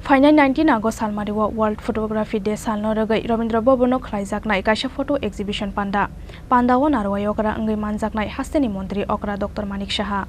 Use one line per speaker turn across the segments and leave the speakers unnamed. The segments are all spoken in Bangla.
Finai 19 August Salmariwa World Photography Day Salno Rugwi Rabindra Bobonok Khlainai Kaisa Photo Exhibition Panda Panda o narwai okra ngai manjaknai hasteni mantri okra Dr. Manik Saha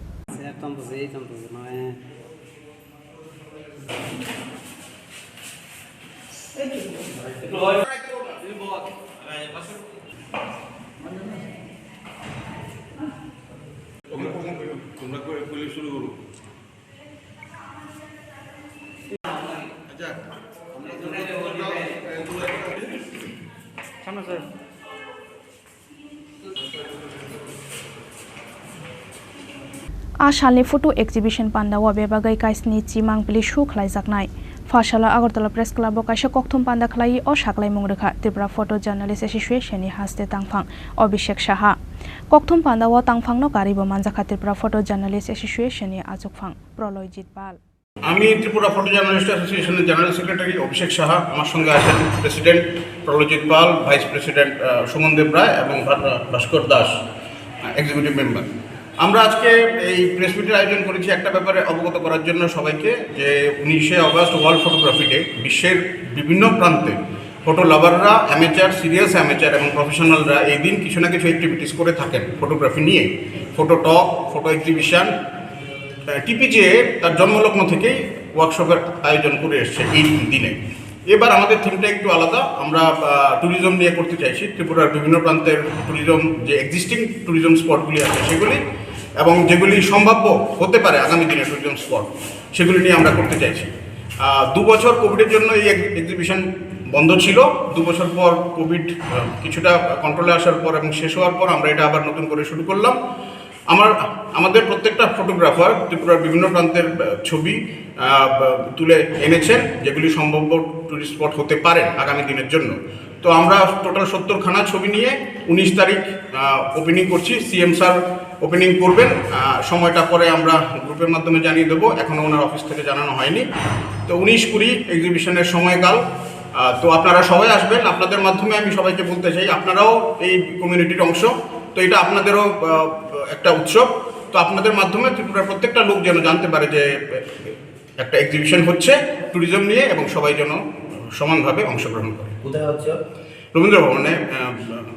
Ashalni photo exhibition Panda wa bebagai kaisni chimang pili shu khlaijaknai Fashala Agartala Press Club o kaisa kokthum Panda khlai o saklai mungrekha Tripura Photo Journalist Association ni haste tangphang Abhishek Saha kokthum Panda o tangphang no karibo manjakha Tripura Photo Journalist Association ni ajokphang Proloyjit Pal
আমি ত্রিপুরা ফটো জার্নালিস্ট অ্যাসোসিয়েশনের জেনারেল সেক্রেটারি অভিষেক সাহা আমার সঙ্গে আছেন প্রেসিডেন্ট প্রলজিৎ পাল ভাইস প্রেসিডেন্ট সুমনদেব রায় এবং ভাস্কর দাস এক্সিকিউটিভ মেম্বার আমরা আজকে এই প্রেস মিটের আয়োজন করেছি একটা ব্যাপারে অবগত করার জন্য সবাইকে যে 19শে আগস্ট ওয়ার্ল্ড ফটোগ্রাফি ডে বিশ্বের বিভিন্ন প্রান্তে ফটো লাভাররা অ্যামেচার সিরিয়াস অ্যামেচার এবং প্রফেশনালরা এই দিন কিছু না কিছু অ্যাক্টিভিটিস করে থাকেন ফটোগ্রাফি নিয়ে ফটো টক ফটো এক্সিবিশন টিপিজে তার জন্মলগ্ন থেকেই ওয়ার্কশপের আয়োজন করে এসছে এই দিনে এবার আমাদের থিমটা একটু আলাদা আমরা ট্যুরিজম নিয়ে করতে চাইছি ত্রিপুরার বিভিন্ন প্রান্তের ট্যুরিজম যে এক্সিস্টিং ট্যুরিজম স্পটগুলি আছে সেগুলি এবং যেগুলি সম্ভাব্য হতে পারে আগামী দিনে ট্যুরিজম স্পট সেগুলি নিয়ে আমরা করতে চাইছি 2 বছর কোভিডের জন্য এই এক্সিবিশন বন্ধ ছিল 2 বছর পর কোভিড কিছুটা কন্ট্রোলে আসার পর এবং শেষ হওয়ার পর আমরা এটা আবার নতুন করে শুরু করলাম আমাদের প্রত্যেকটা ফটোগ্রাফার ত্রিপুরার বিভিন্ন প্রান্তের ছবি তুলে এনেছেন যেগুলি সম্ভাব্য টুরিস্ট স্পট হতে পারে আগামী দিনের জন্য তো আমরা টোটাল 70খানা ছবি নিয়ে 19 তারিখ ওপেনিং করছি সিএম স্যার ওপেনিং করবেন সময়টা পরে আমরা গ্রুপের মাধ্যমে জানিয়ে দেবো এখনও ওনার অফিস থেকে জানানো হয়নি তো 19-20 এক্সিবিশনের সময়কাল তো আপনারা সবাই আসবেন আপনাদের মাধ্যমে আমি সবাইকে বলতে চাই আপনারাও এই কমিউনিটির অংশ তো এটা আপনাদেরও একটা উৎসব তো আপনাদের মাধ্যমে ত্রিপুরার প্রত্যেকটা লোক যেন জানতে পারে যে একটা এক্সিবিশন হচ্ছে ট্যুরিজম নিয়ে এবং সবাই যেন সমানভাবে অংশগ্রহণ করে
কোথায় হচ্ছে
রবীন্দ্র ভবনে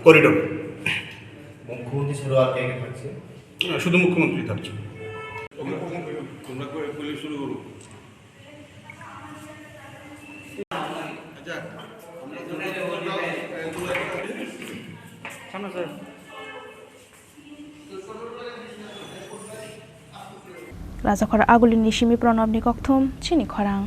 করিডোরে
মুখ্যমন্ত্রী ছাড়াও আর কে থাকছে
শুধু মুখ্যমন্ত্রী থাকছে
Raja Khora Agulin Nishimi Pranab ni kokthum Chini Khorang